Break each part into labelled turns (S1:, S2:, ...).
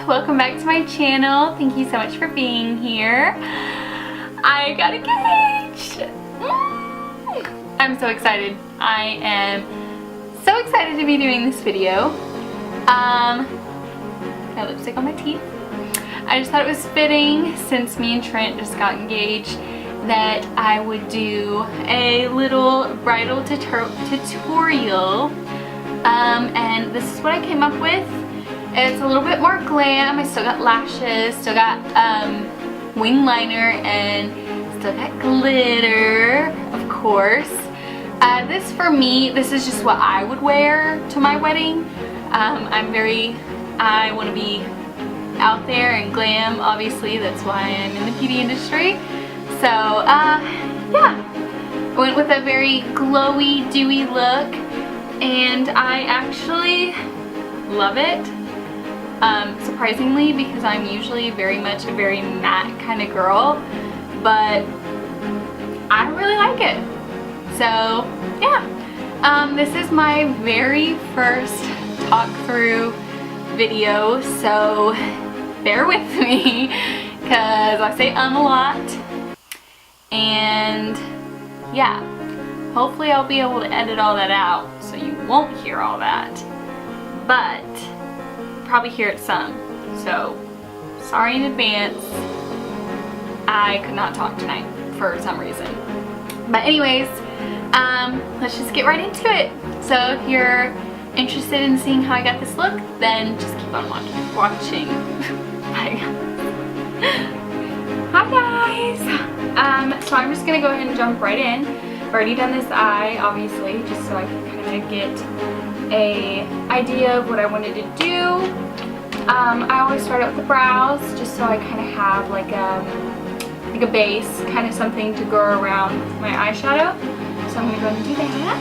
S1: welcome back to my channel. Thank you so much for being here. I got engaged. I'm so excited. I am so excited to be doing this video. Got lipstick on my teeth. I just thought it was fitting, since me and Trent just got engaged, that I would do a little bridal tutorial. And this is what I came up with. It's a little bit more glam. I still got lashes, still got wing liner, and still got glitter, of course. This for me, this is just what I would wear to my wedding. I want to be out there and glam, obviously. That's why I'm in the beauty industry. So, yeah. I went with a very glowy, dewy look, and I actually love it. Surprisingly, because I'm usually very much a very matte kind of girl, but I really like it. So, yeah. This is my very first talk through video, so bear with me because I say a lot. And yeah, hopefully I'll be able to edit all that out so you won't hear all that, but probably hear it some. So sorry in advance, I could not talk tonight for some reason. But anyways, let's just get right into it. So if you're interested in seeing how I got this look, then just keep on watching. Hi guys! So I'm just gonna go ahead and jump right in. I've already done this eye, obviously, just so I can kind of get a idea of what I wanted to do. I always start out with the brows, just so I kind of have like a base, kind of something to go around my eyeshadow. So I'm gonna go ahead and do that.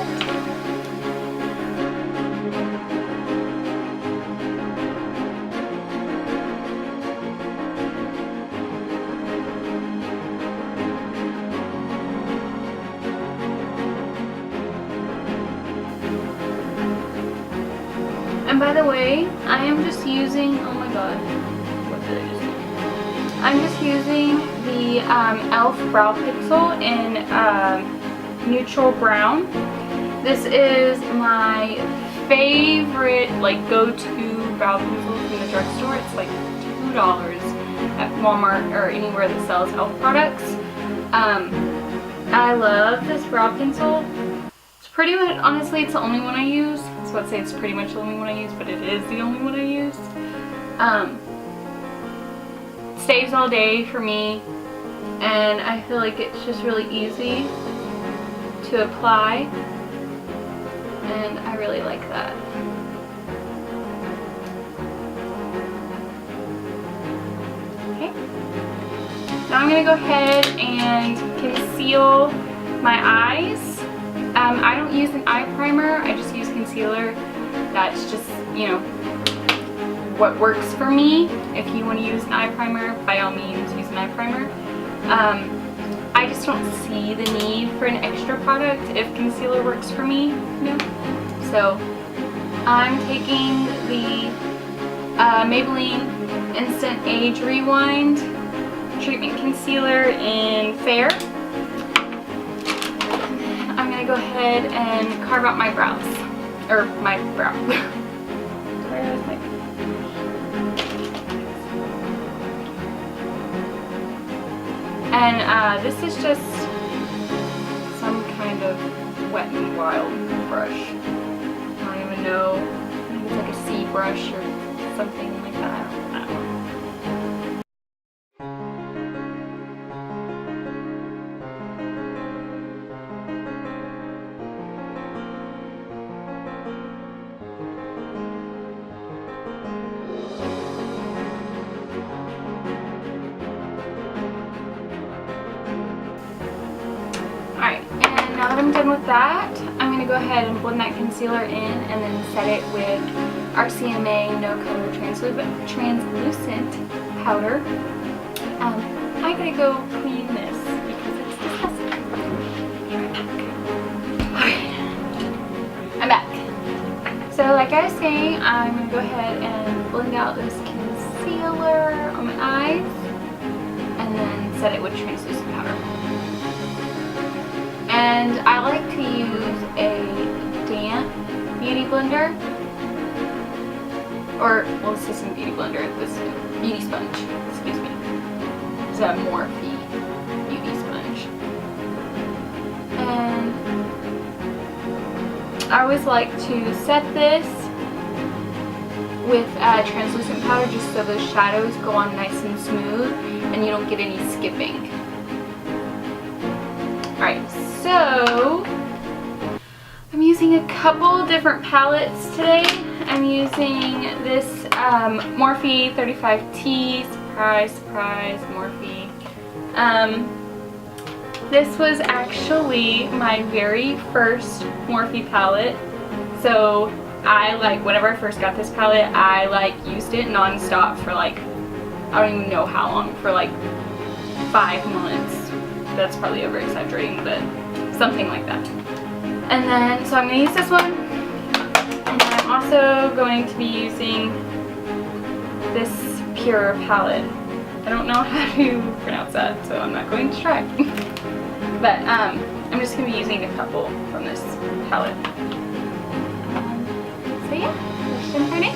S1: And by the way, I am just using, oh my god, what did I just do? I'm just using the e.l.f. brow pencil in neutral brown. This is my favorite, like, go-to brow pencil from the drugstore. It's like $2 at Walmart or anywhere that sells e.l.f. products. I love this brow pencil. It's pretty much, honestly, it's the only one I use. So I'd say it's pretty much the only one I use, but it is the only one I use. Stays all day for me, and I feel like it's just really easy to apply, and I really like that. Okay. Now I'm going to go ahead and conceal my eyes. I don't use an eye primer, I just use concealer. That's just, you know, what works for me. If you want to use an eye primer, by all means use an eye primer. I just don't see the need for an extra product if concealer works for me, you know? So I'm taking the Maybelline Instant Age Rewind Treatment Concealer in Fair. I'm going to go ahead and carve out my brows, or my brow. Where is my... And this is just some kind of Wet n Wild brush. I don't even know. I think it's like a C brush or something like that. I don't know. Now that I'm done with that, I'm going to go ahead and blend that concealer in and then set it with our CMA No Color Translucent Powder. I'm going to go clean this because it's disgusting. Okay. I'm back. So like I was saying, I'm going to go ahead and blend out this concealer. concealer on my eyes, and then set it with translucent powder. And I like to use a damp beauty blender, or, well, this isn't beauty blender, this is beauty sponge, excuse me. It's a Morphe beauty sponge. And I always like to set this with translucent powder just so those shadows go on nice and smooth and you don't get any skipping. Alright, so I'm using a couple different palettes today. I'm using this Morphe 35T, surprise, surprise, Morphe. This was actually my very first Morphe palette. So I whenever I first got this palette, I used it non-stop for I don't even know how long, for 5 months. That's probably over exaggerating, but something like that. And then, so I'm going to use this one, and then I'm also going to be using this Pure palette. I don't know how to pronounce that, so I'm not going to try. But I'm just going to be using a couple from this palette. So yeah, let's jump right in.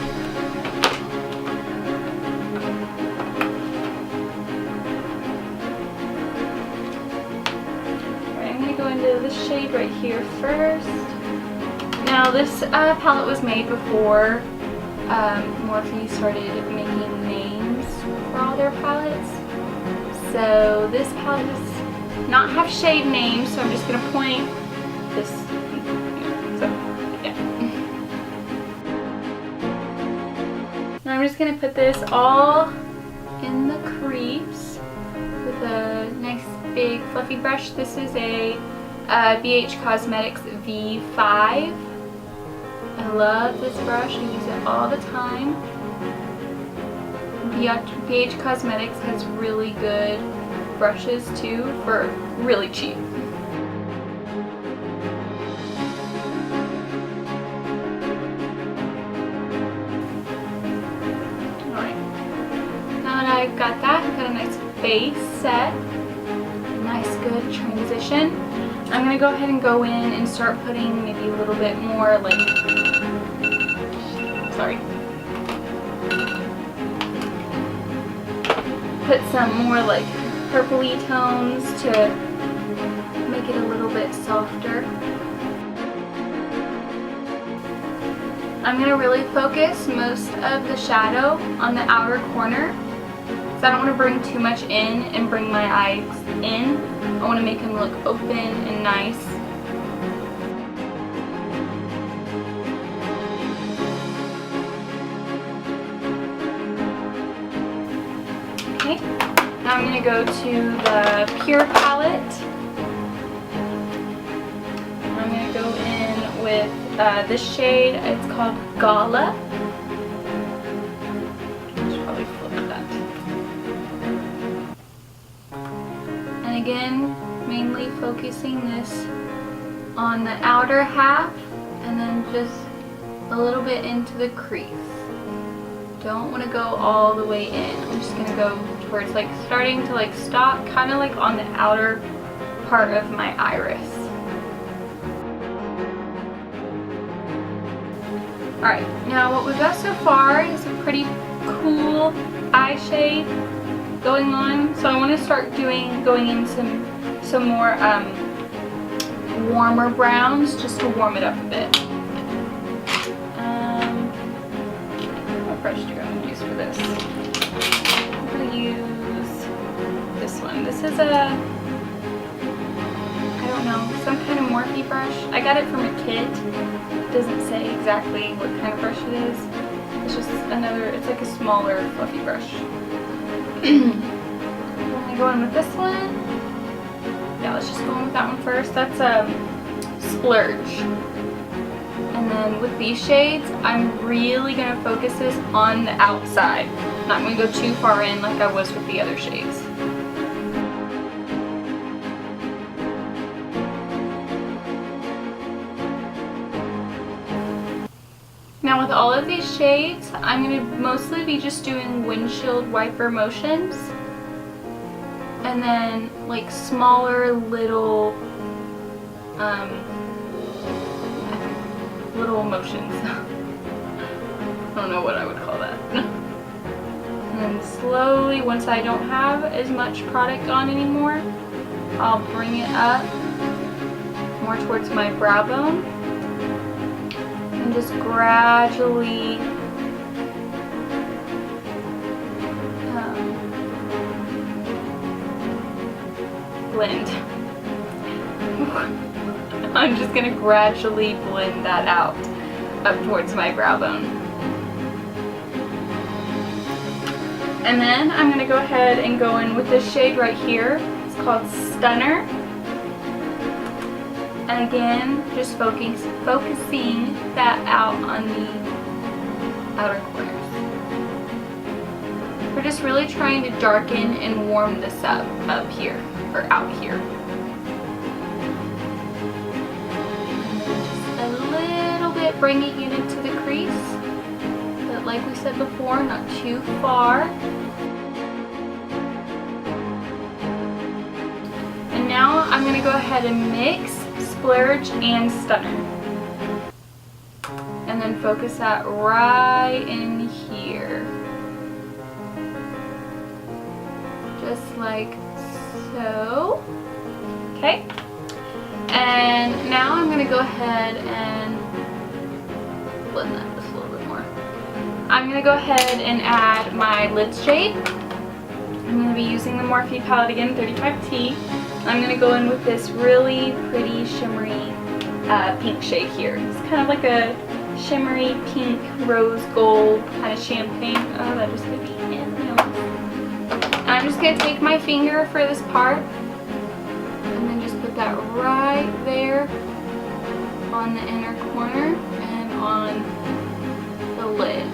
S1: Alright, I'm going to go into this shade right here first. Now this palette was made before Morphe started making names for all their palettes. So this palette does not have shade names, so I'm just going to point this, so yeah. Now I'm just going to put this all in the crease with a nice big fluffy brush. This is a BH Cosmetics V5. I love this brush, I use it all the time. BH Cosmetics has really good brushes too for really cheap. Alright, now that I've got that, I've got a nice base set, nice good transition. I'm going to go ahead and go in and start putting maybe a little bit more put some more purpley tones to make it a little bit softer. I'm going to really focus most of the shadow on the outer corner, because I don't want to bring too much in and bring my eyes in. I want to make them look open and nice. Okay, now I'm going to go to the Pure palette. I'm going to go in with this shade. It's called Gala. I should probably flip that. And again, mainly focusing this on the outer half and then just a little bit into the crease. Don't want to go all the way in. I'm just going to go towards starting to stop kind of on the outer part of my iris. Alright, now what we've got so far is a pretty cool eye shade going on. So I want to start going in some more warmer browns just to warm it up a bit. What brush do I want to use for this? I'm going to use this one. This is I don't know, some kind of Morphe brush. I got it from a kit. It doesn't say exactly what kind of brush it is. It's just it's like a smaller fluffy brush. I'm going to go in with this one. Yeah, let's just go in with that one first. That's Splurge. And then with these shades, I'm really going to focus this on the outside. I'm not going to go too far in like I was with the other shades. Now with all of these shades, I'm going to mostly be just doing windshield wiper motions. And then like smaller little little motions. I don't know what I would call that. And then slowly, once I don't have as much product on anymore, I'll bring it up more towards my brow bone and just gradually blend. I'm just going to gradually blend that out up towards my brow bone. And then I'm going to go ahead and go in with this shade right here. It's called Stunner. And again, just focusing that out on the outer corners. We're just really trying to darken and warm this up here, or out here. Just a little bit, bringing it into the crease, but like we said before, not too far. And now I'm going to go ahead and mix Splurge and Stunner. And then focus that right in here. Just like so. Okay. And now I'm going to go ahead and blend that just a little bit more. I'm going to go ahead and add my lid shade. I'm going to be using the Morphe palette again, 35T. I'm going to go in with this really pretty shimmery pink shade here. It's kind of like a shimmery pink rose gold kind of champagne. Oh, that just hit me in the nose. I'm just going to take my finger for this part and then just put that right there on the inner corner and on the lid.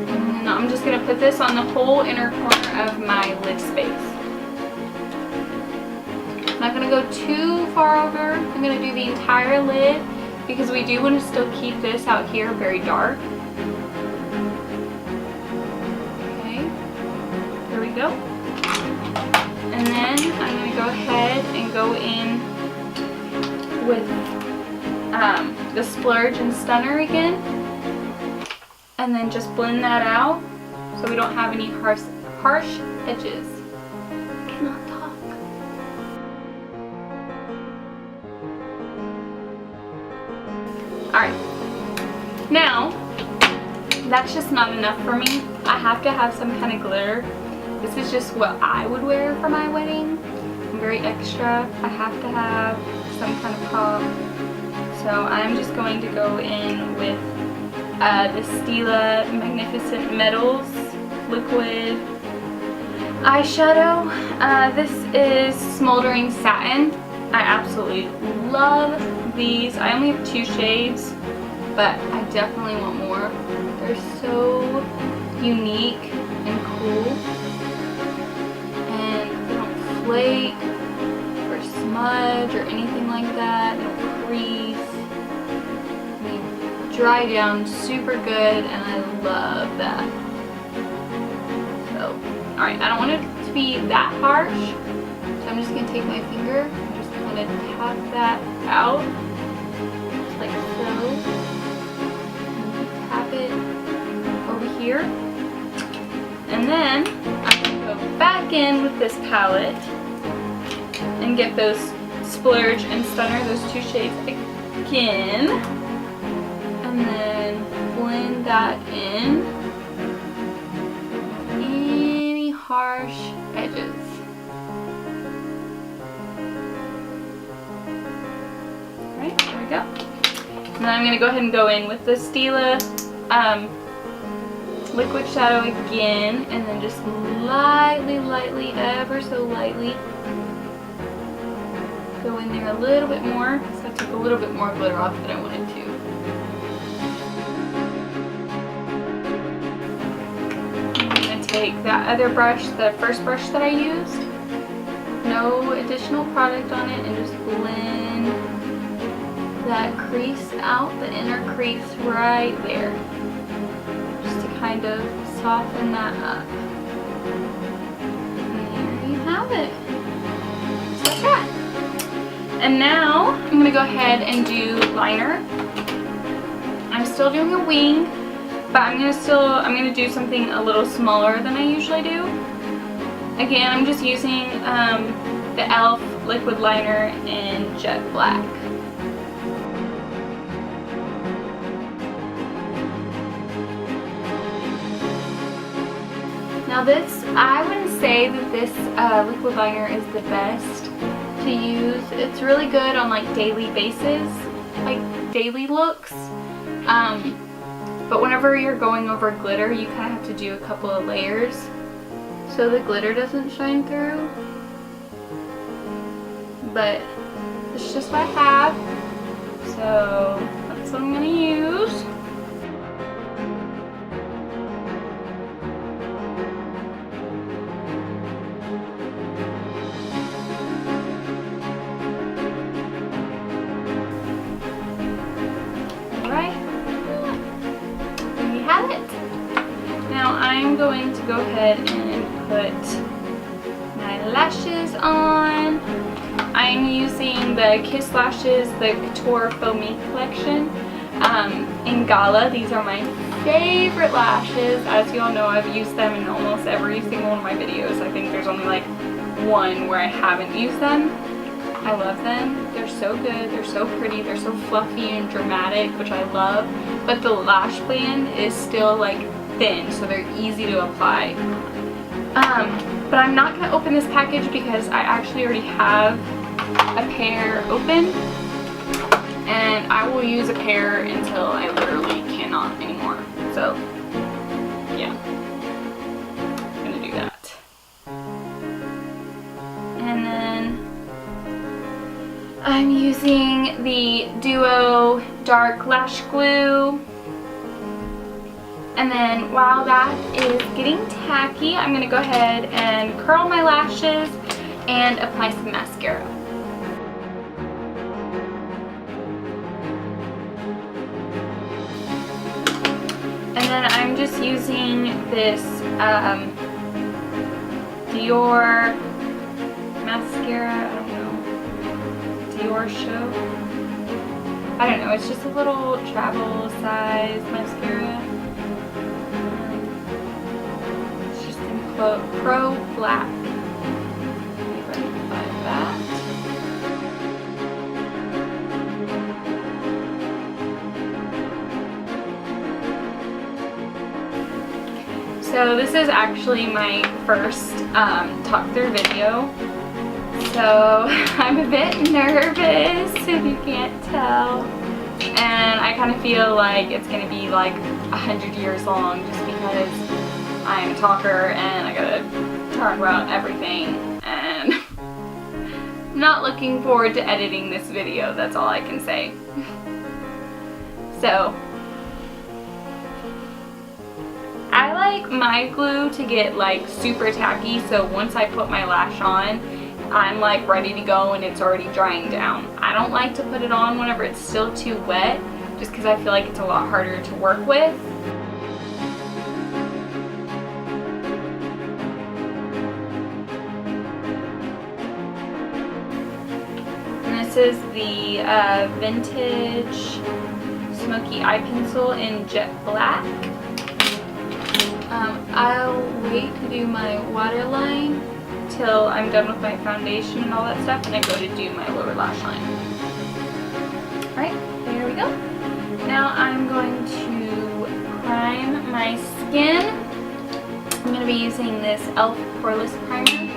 S1: And then I'm just going to put this on the whole inner corner of my lid space. I'm not going to go too far over. I'm going to do the entire lid because we do want to still keep this out here very dark. Go. And then I'm going to go ahead and go in with the Splurge and Stunner again, and then just blend that out so we don't have any harsh edges. I cannot talk. Alright, now that's just not enough for me. I have to have some kind of glitter. This is just what I would wear for my wedding. I'm very extra. I have to have some kind of pop. So I'm just going to go in with the Stila Magnificent Metals liquid eyeshadow. This is Smoldering Satin. I absolutely love these. I only have 2 shades, but I definitely want more. They're so unique and cool. Flake or smudge or anything like that. They don't crease. They dry down super good, and I love that. So, alright, I don't want it to be that harsh, so I'm just going to take my finger and just kind of tap that out, just like so. And tap it over here. And then I'm going to go back in with this palette and get those Splurge and Stunner, those 2 shades again, and then blend that in. Any harsh edges. Alright, there we go. And then I'm going to go ahead and go in with the Stila liquid shadow again, and then just lightly, ever so lightly, go in there a little bit more, so I took a little bit more glitter off than I wanted to. I'm going to take that other brush, the first brush that I used, no additional product on it, and just blend that crease out, the inner crease right there, just to kind of soften that up. And there you have it, just like that. And now I'm going to go ahead and do liner. I'm still doing a wing, but I'm going to do something a little smaller than I usually do. Again, I'm just using the e.l.f. liquid liner in jet black. Now this, I wouldn't say that this liquid liner is the best to use. It's really good on like daily basis, like daily looks. But whenever you're going over glitter, you kind of have to do a couple of layers so the glitter doesn't shine through. But it's just what I have, so that's what I'm going to use. Now I'm going to go ahead and put my lashes on. I'm using the Kiss Lashes, the Couture Faux Me collection in Gala. These are my favorite lashes. As you all know, I've used them in almost every single one of my videos. I think there's only like one where I haven't used them. I love them. They're so good. They're so pretty. They're so fluffy and dramatic, which I love. But the lash band is still like thin, so they're easy to apply. But I'm not going to open this package because I actually already have a pair open, and I will use a pair until I literally cannot anymore. So yeah, I'm going to do that. And then I'm using the Duo Dark Lash Glue. And then while that is getting tacky, I'm going to go ahead and curl my lashes and apply some mascara. And then I'm just using this Dior mascara, I don't know, Dior Show. I don't know, it's just a little travel size mascara. Pro Black. Like that. So this is actually my first talk through video. So I'm a bit nervous if you can't tell. And I kind of feel like it's going to be like 100 years long just because I'm a talker and I gotta talk about everything, and I'm not looking forward to editing this video, that's all I can say. So I like my glue to get like super tacky, so once I put my lash on, I'm like ready to go and it's already drying down. I don't like to put it on whenever it's still too wet, just because I feel like it's a lot harder to work with. This is the vintage smoky eye pencil in jet black. I'll wait to do my waterline till I'm done with my foundation and all that stuff, and I go to do my lower lash line. Alright, there we go. Now I'm going to prime my skin. I'm going to be using this e.l.f. Poreless Primer.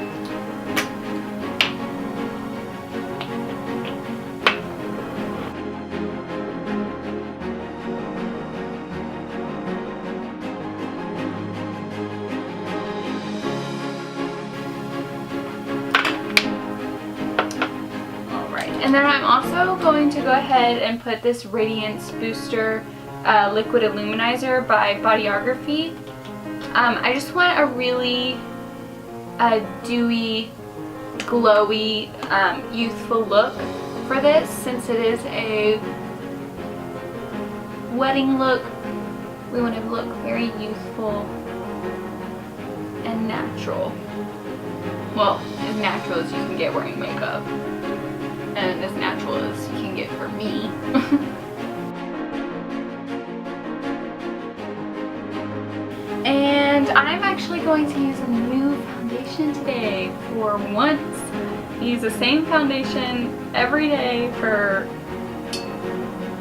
S1: And then I'm also going to go ahead and put this Radiance Booster Liquid Illuminizer by Bodyography. I just want a really dewy, glowy, youthful look for this, since it is a wedding look. We want to look very youthful and natural. Well, as natural as you can get wearing makeup. And as natural as you can get for me. And I'm actually going to use a new foundation today for once. I use the same foundation every day for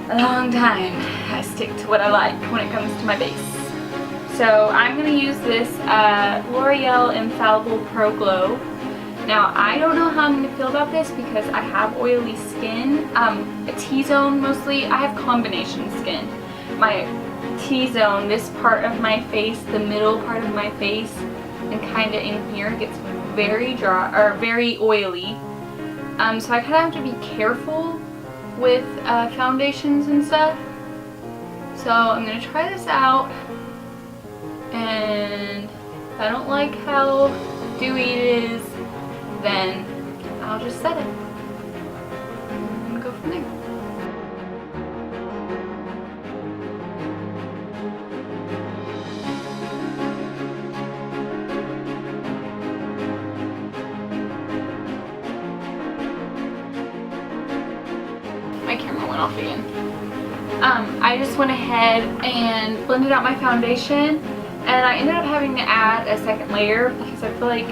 S1: a long time. I stick to what I like when it comes to my base. So I'm going to use this L'Oreal Infallible Pro Glow. Now I don't know how I'm going to feel about this because I have oily skin, a T-zone mostly. I have combination skin. My T-zone, this part of my face, the middle part of my face, and kind of in here gets very dry or very oily. So I kind of have to be careful with foundations and stuff. So I'm going to try this out, and if I don't like how dewy it is, then I'll just set it and go from there. My camera went off again. I just went ahead and blended out my foundation, and I ended up having to add a second layer because I feel like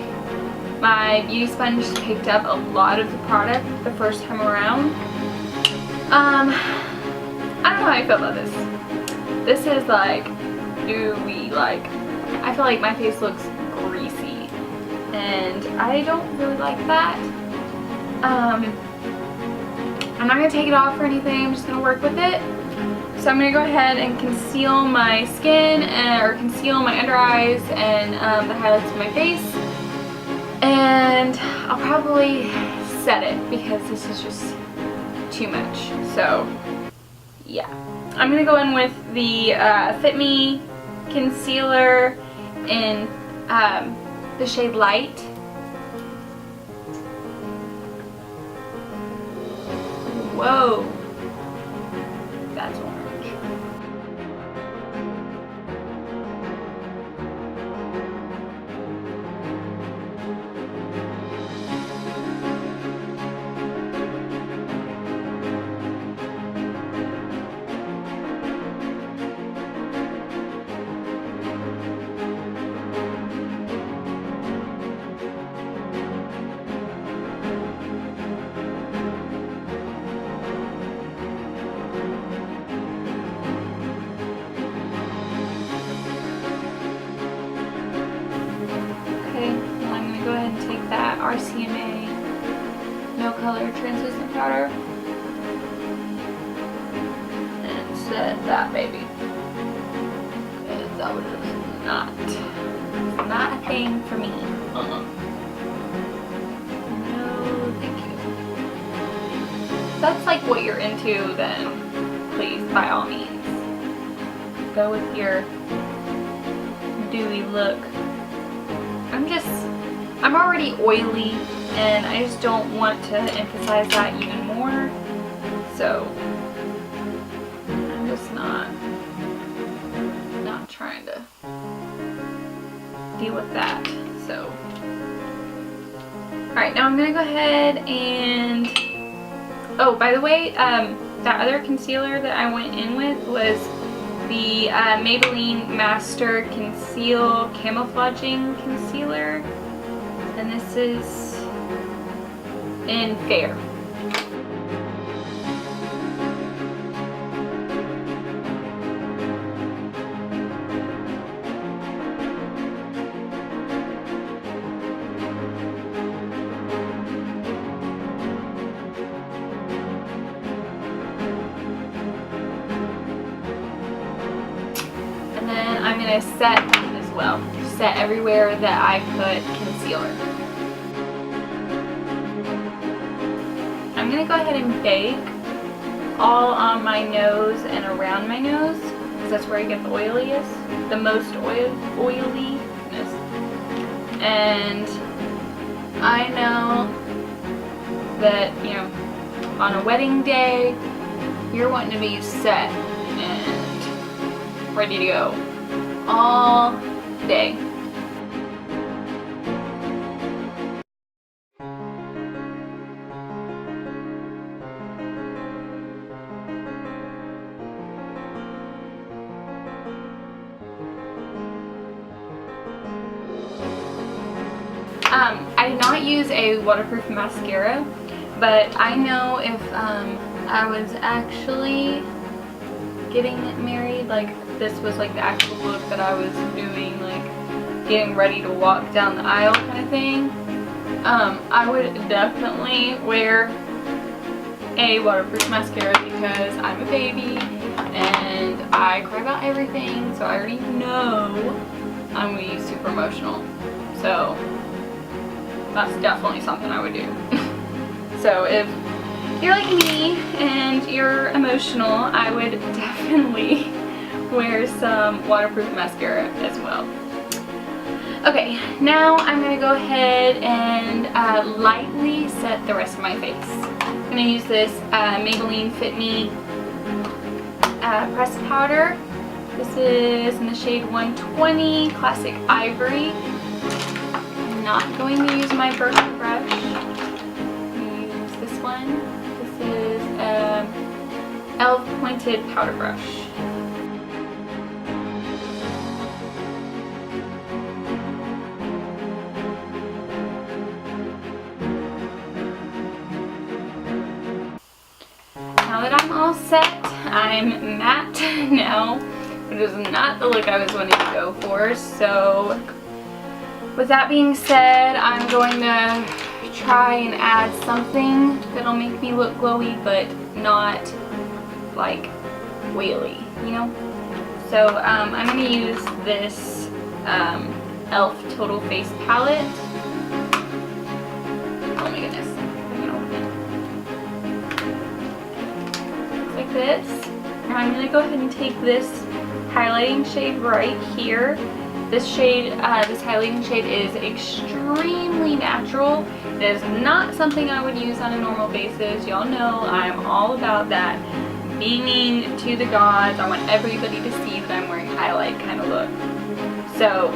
S1: my beauty sponge picked up a lot of the product the first time around. I don't know how I feel about this. This is like dewy, like I feel like my face looks greasy, and I don't really like that. I'm not going to take it off or anything, I'm just going to work with it. So I'm going to go ahead and conceal my skin, or conceal my under eyes and the highlights of my face. And I'll probably set it because this is just too much. So yeah. I'm going to go in with the Fit Me concealer in the shade Light. Whoa, that's orange. Go ahead and take that RCMA No Color Translucent Powder and set that baby. Because that was just not a thing for me. No, thank you. If that's like what you're into, then please, by all means, go with your dewy look. I'm already oily, and I just don't want to emphasize that even more, so I'm just not trying to deal with that. So alright, now I'm going to go ahead and, oh, by the way, that other concealer that I went in with was the Maybelline Master Conceal Camouflaging Concealer. And this is in Fair. And then I'm going to set as well. Set everywhere that I put concealer. I'm going to go ahead and bake all on my nose and around my nose, because that's where I get the oiliest, the most oiliness. And I know that, you know, on a wedding day, you're wanting to be set and ready to go all day. I did not use a waterproof mascara, but I know if I was actually getting married, like this was like the actual look that I was doing, like getting ready to walk down the aisle kind of thing, I would definitely wear a waterproof mascara because I'm a baby and I cry about everything, so I already know I'm going to be super emotional. So that's definitely something I would do. So if you're like me and you're emotional, I would definitely wear some waterproof mascara as well. Okay, now I'm going to go ahead and lightly set the rest of my face. I'm going to use this Maybelline Fit Me pressed powder. This is in the shade 120 Classic Ivory. I'm not going to use my Birkin brush. I'm going to use this one. This is e.l.f. Pointed Powder Brush. Now that I'm all set, I'm matte now, which is not the look I was wanting to go for. So with that being said, I'm going to try and add something that'll make me look glowy, but not like oily, you know? So I'm going to use this e.l.f. Total Face Palette. Oh my goodness. Like this. And I'm going to go ahead and take this highlighting shade right here. This shade, this highlighting shade is extremely natural. It is not something I would use on a normal basis. Y'all know I'm all about that beaming to the gods. I want everybody to see that I'm wearing highlight kind of look. So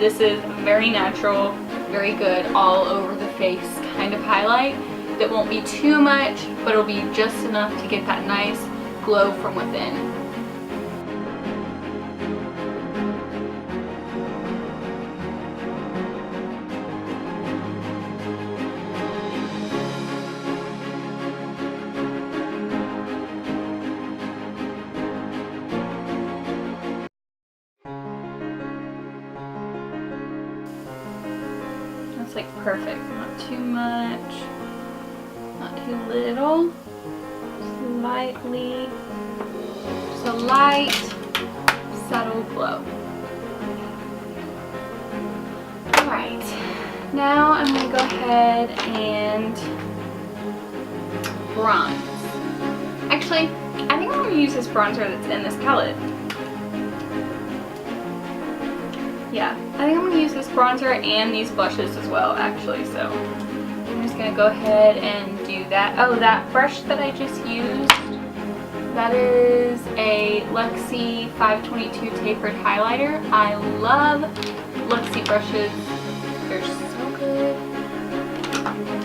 S1: this is very natural, very good all over the face kind of highlight. That won't be too much, but it'll be just enough to get that nice glow from within. That's like perfect, not too much. Not too little, just lightly, just a light, subtle glow. Alright, now I'm going to go ahead and bronze. Actually, I think I'm going to use this bronzer that's in this palette. Yeah, I think I'm going to use this bronzer and these blushes as well, actually, so I'm just going to go ahead and do that. Oh, that brush that I just used, that is a Luxie 522 tapered highlighter. I love Luxie brushes. They're so good.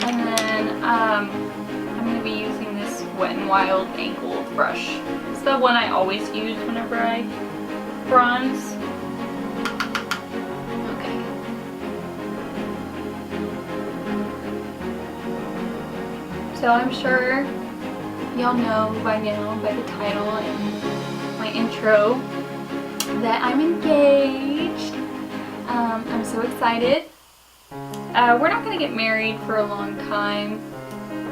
S1: And then I'm going to be using this Wet n Wild angled brush. It's the one I always use whenever I bronze. So I'm sure y'all know by now, by the title and my intro, that I'm engaged. I'm so excited. We're not going to get married for a long time.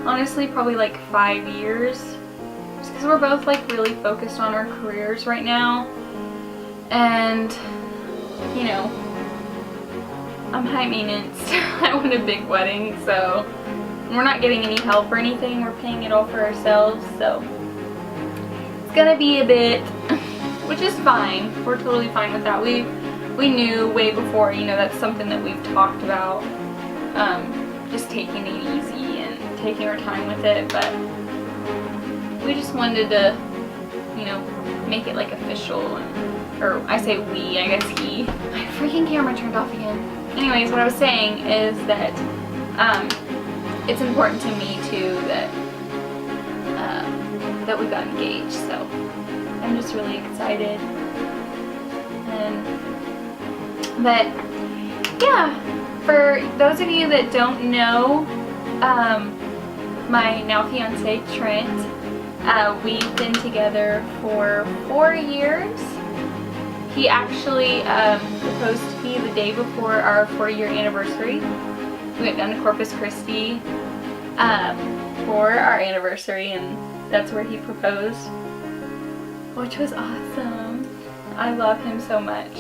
S1: Honestly, probably like 5 years. Just because we're both like really focused on our careers right now. And, you know, I'm high maintenance. I want a big wedding, so we're not getting any help or anything. We're paying it all for ourselves, so it's gonna be a bit, which is fine. We're totally fine with that. We knew way before, you know, that's something that we've talked about, just taking it easy and taking our time with it, but we just wanted to, you know, make it like official and or I say we, I guess he. My freaking camera turned off again. Anyways, what I was saying is that it's important to me too that that we got engaged. So I'm just really excited. But yeah, for those of you that don't know, my now fiance Trent, we've been together for 4 years. He actually proposed to me the day before our 4-year anniversary. We went down to Corpus Christi for our anniversary, and that's where he proposed, which was awesome. I love him so much.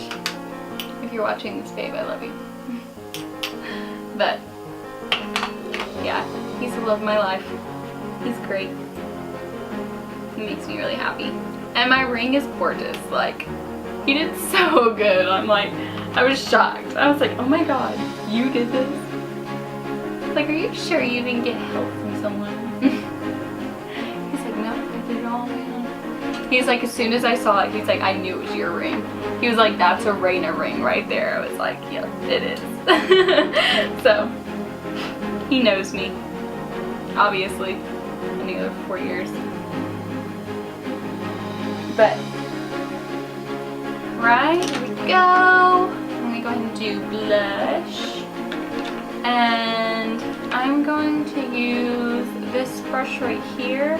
S1: If you're watching this, babe, I love you. But yeah, he's the love of my life. He's great. He makes me really happy. And my ring is gorgeous. Like, he did so good. I was shocked. I was like, oh my god, you did this? Like, are you sure you didn't get help from someone? He's like, no, I did it all on my own. He's like, as soon as I saw it, he's like, I knew it was your ring. He was like, that's a Raina ring right there. I was like, yeah, it is. So, he knows me. Obviously. I knew it for 4 years. But, right, here we go. I'm going to go ahead and do blush. And I'm going to use this brush right here.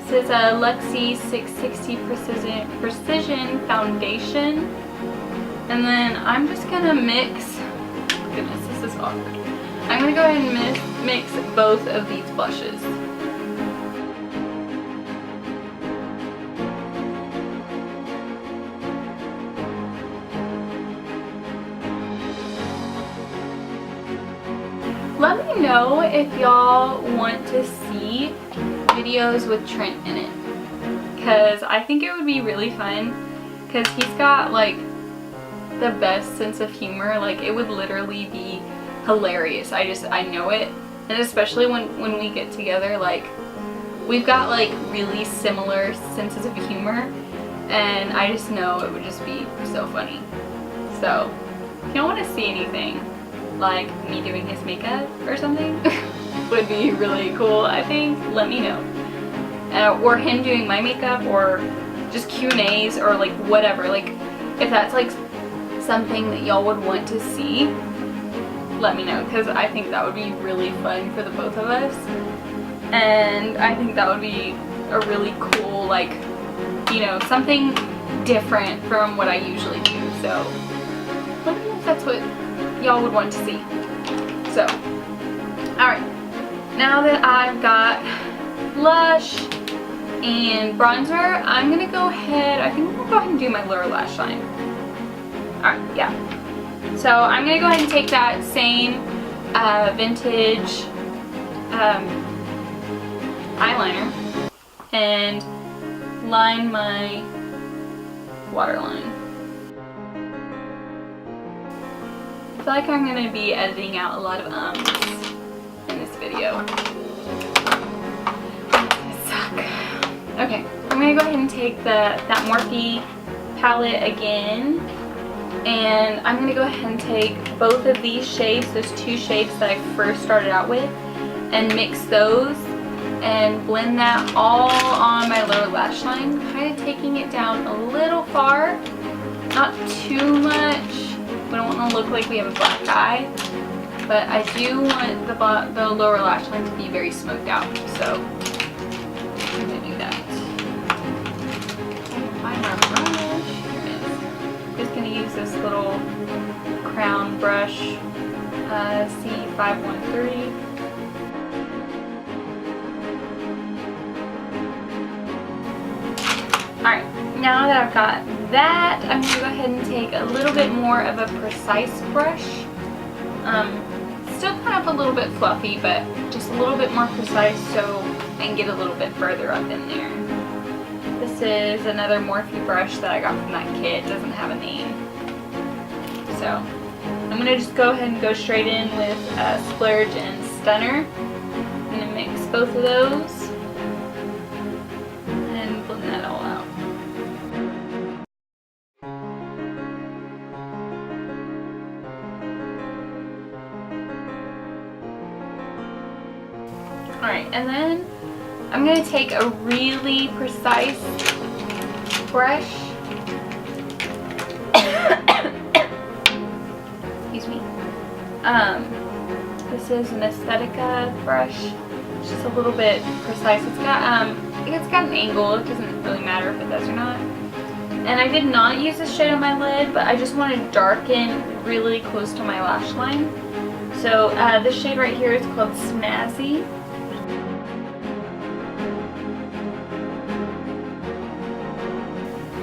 S1: This is a Luxie 660 Precision Foundation. And then I'm just going to mix, goodness, this is awkward. I'm going to go ahead and mix both of these blushes. Let me know if y'all want to see videos with Trent in it, because I think it would be really fun, because he's got like the best sense of humor. Like, it would literally be hilarious. I know it. And especially when we get together, like, we've got like really similar senses of humor, and I just know it would just be so funny. So if y'all want to see anything like me doing his makeup or something would be really cool, I think, let me know. Or him doing my makeup, or just Q&As, or like whatever. Like, if that's like something that y'all would want to see, let me know, because I think that would be really fun for the both of us. And I think that would be a really cool, like, you know, something different from what I usually do. So let me know if that's what y'all would want to see. So, alright, now that I've got blush and bronzer, I'm gonna go ahead, I think I'm gonna go ahead and do my lower lash line. Alright, yeah. So I'm gonna go ahead and take that same vintage eyeliner and line my waterline. I feel like I'm going to be editing out a lot of ums in this video. It suck. Okay, I'm going to go ahead and take that Morphe palette again, and I'm going to go ahead and take both of these shades, those two shades that I first started out with, and mix those and blend that all on my lower lash line, kind of taking it down a little far, not too much. We don't want to look like we have a black eye, but I do want the lower lash line to be very smoked out, so I'm going to do that. Find our brush. Here it is. I'm just going to use this little crown brush, C513. Alright, now that I've got that, I'm going to go ahead and take a little bit more of a precise brush. Still kind of a little bit fluffy, but just a little bit more precise so I can get a little bit further up in there. This is another Morphe brush that I got from that kit. It doesn't have a name. So I'm going to just go ahead and go straight in with Splurge and Stunner. I'm going to mix both of those. and then I'm going to take a really precise brush. Excuse me. This is an Aesthetica brush. It's just a little bit precise. It's got an angle. It doesn't really matter if it does or not. And I did not use this shade on my lid, but I just want to darken really close to my lash line. So this shade right here is called Snazzy.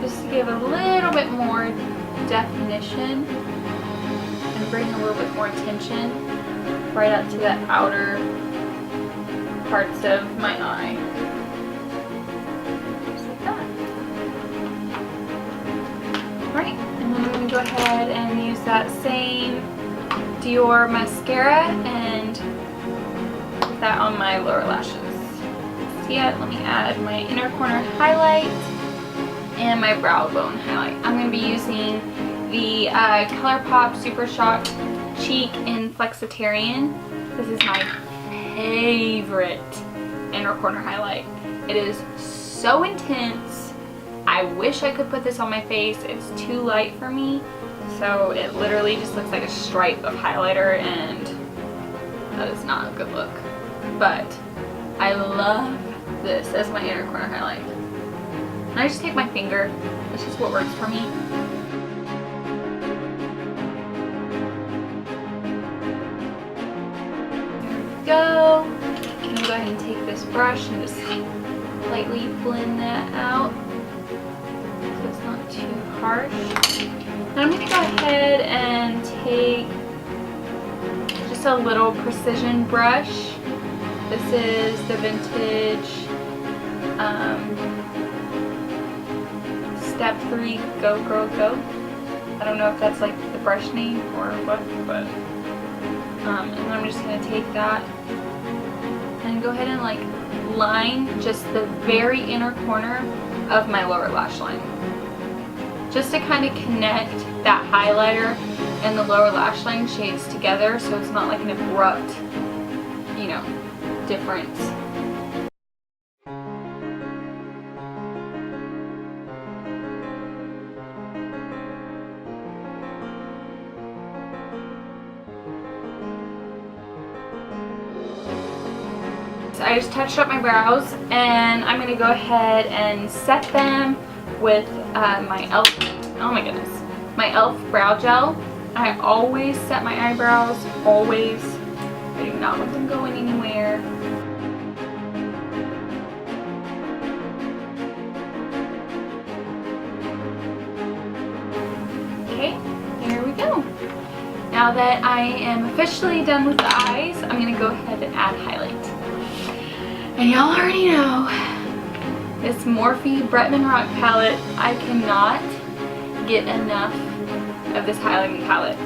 S1: Just to give a little bit more definition and bring a little bit more attention right up to the outer parts of my eye. Just like that. Alright, and then I'm going to go ahead and use that same Dior mascara and put that on my lower lashes. So yeah, let me add my inner corner highlight and my brow bone highlight. I'm going to be using the ColourPop Super Shocked Cheek in Flexitarian. This is my favorite inner corner highlight. It is so intense. I wish I could put this on my face. It's too light for me. So it literally just looks like a stripe of highlighter, and that is not a good look. But I love this as my inner corner highlight. And I just take my finger. That's just what works for me. There we go. I'm going to go ahead and take this brush and just lightly blend that out so it's not too harsh. Then I'm going to go ahead and take just a little precision brush. This is the vintage Step 3 Go Girl Go. I don't know if that's like the brush name or what, but and then I'm just going to take that and go ahead and like line just the very inner corner of my lower lash line, just to kind of connect that highlighter and the lower lash line shades together, so it's not like an abrupt, you know, difference. So I just touched up my brows, and I'm going to go ahead and set them with my e.l.f. Oh my goodness, my e.l.f. brow gel. I always set my eyebrows, always. I do not let them go anywhere. Okay, here we go. Now that I am officially done with the eyes, I'm going to go ahead and add highlight. And y'all already know, this Morphe Bretman Rock palette, I cannot get enough of this highlighting palette.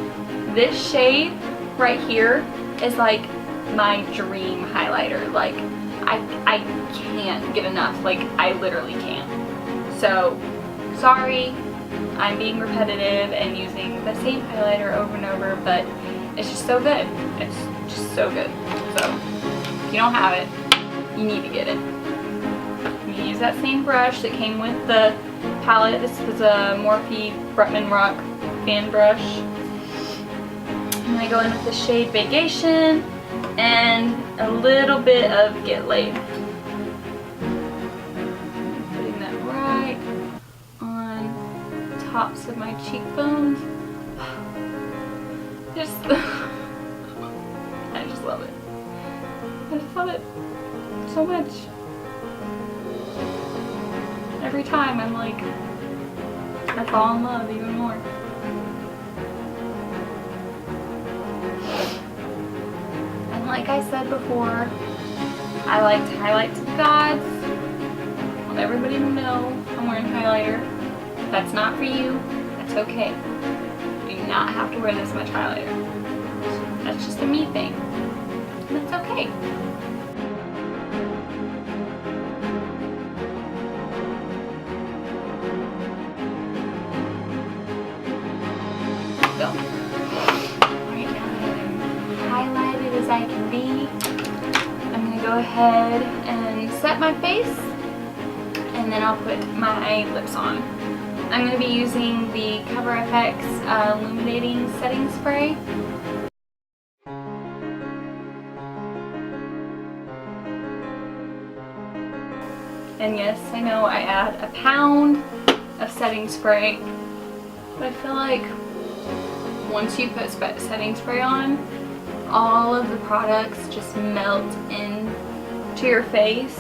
S1: This shade right here is like my dream highlighter. Like, I can't get enough. Like, I literally can't. So, sorry, I'm being repetitive and using the same highlighter over and over, but it's just so good. It's just so good. So, if you don't have it, you need to get it. You use that same brush that came with the palette. This was a Morphe Bretman Rock fan brush. And I go in with the shade Vacation and a little bit of Get Laid. Putting that right on the tops of my cheekbones. I just love it. I just love it so much. Every time I'm like, I fall in love even more. And like I said before, I like to highlight to the gods. I want everybody to know I'm wearing highlighter. If that's not for you, that's okay. You do not have to wear this much highlighter. That's just a me thing. And that's okay. Go. Right now that I'm highlighted as I can be, I'm going to gonna go ahead and set my face, and then I'll put my lips on. I'm gonna be using the Cover FX Illuminating Setting Spray. And yes, I know I add a pound of setting spray, but I feel like once you put setting spray on, all of the products just melt into your face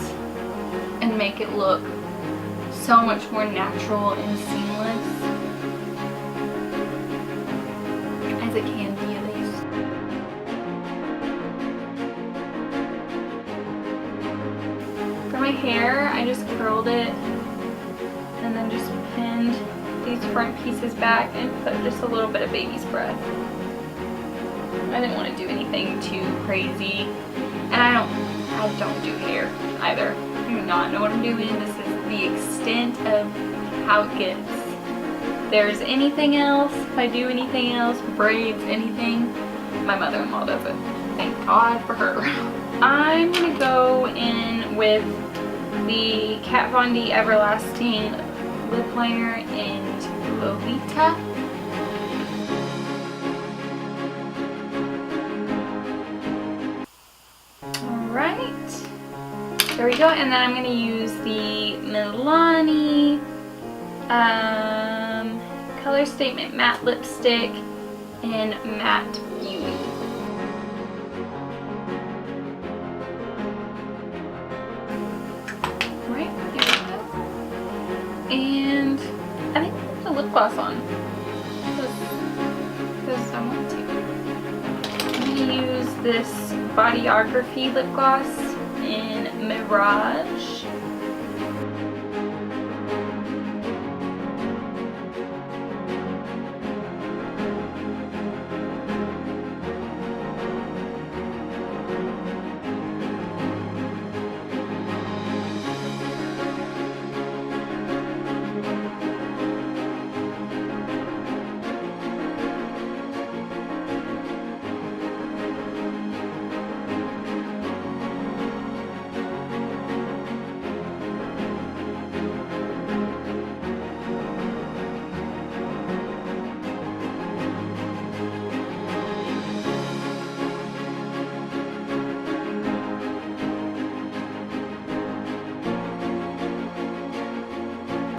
S1: and make it look so much more natural and seamless, as it can be at least. For my hair, I just curled it and then just pinned these front pieces back and put just a little bit of baby's breath. I didn't want to do anything too crazy, and I don't do hair either. I do not know what I'm doing. This is the extent of how it gets. If there's anything else, if I do anything else, braids, anything, my mother-in-law does it. Thank God for her. I'm gonna go in with the Kat Von D Everlasting Lip Liner in Lolita. Alright, there we go, and then I'm going to use the Milani Color Statement Matte Lipstick in Matte Beauty. Right, here we go. And I think I'll put the lip gloss on because I want to. I'm going to use this Bodyography lip gloss in Mirage.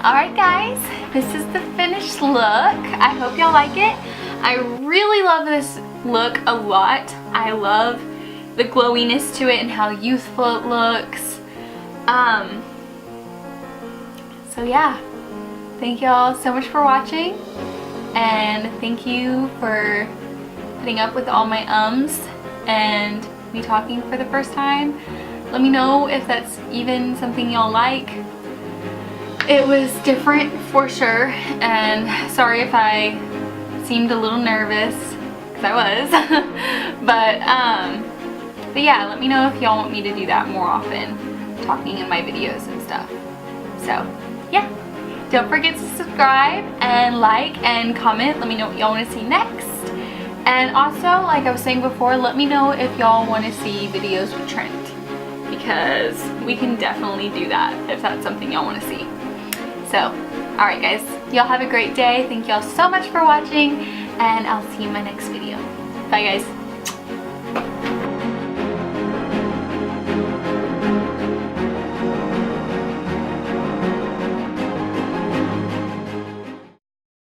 S1: Alright guys, this is the finished look. I hope y'all like it. I really love this look a lot. I love the glowiness to it and how youthful it looks. So yeah, thank y'all so much for watching, and thank you for putting up with all my ums and me talking for the first time. Let me know if that's even something y'all like. It was different for sure, and sorry if I seemed a little nervous, because I was. but yeah, let me know if y'all want me to do that more often, talking in my videos and stuff. So yeah, don't forget to subscribe and like and comment. Let me know what y'all want to see next. And also, like I was saying before, let me know if y'all want to see videos with Trent, because we can definitely do that if that's something y'all want to see. So, alright guys, y'all have a great day. Thank y'all so much for watching, and I'll see you in my next video. Bye guys.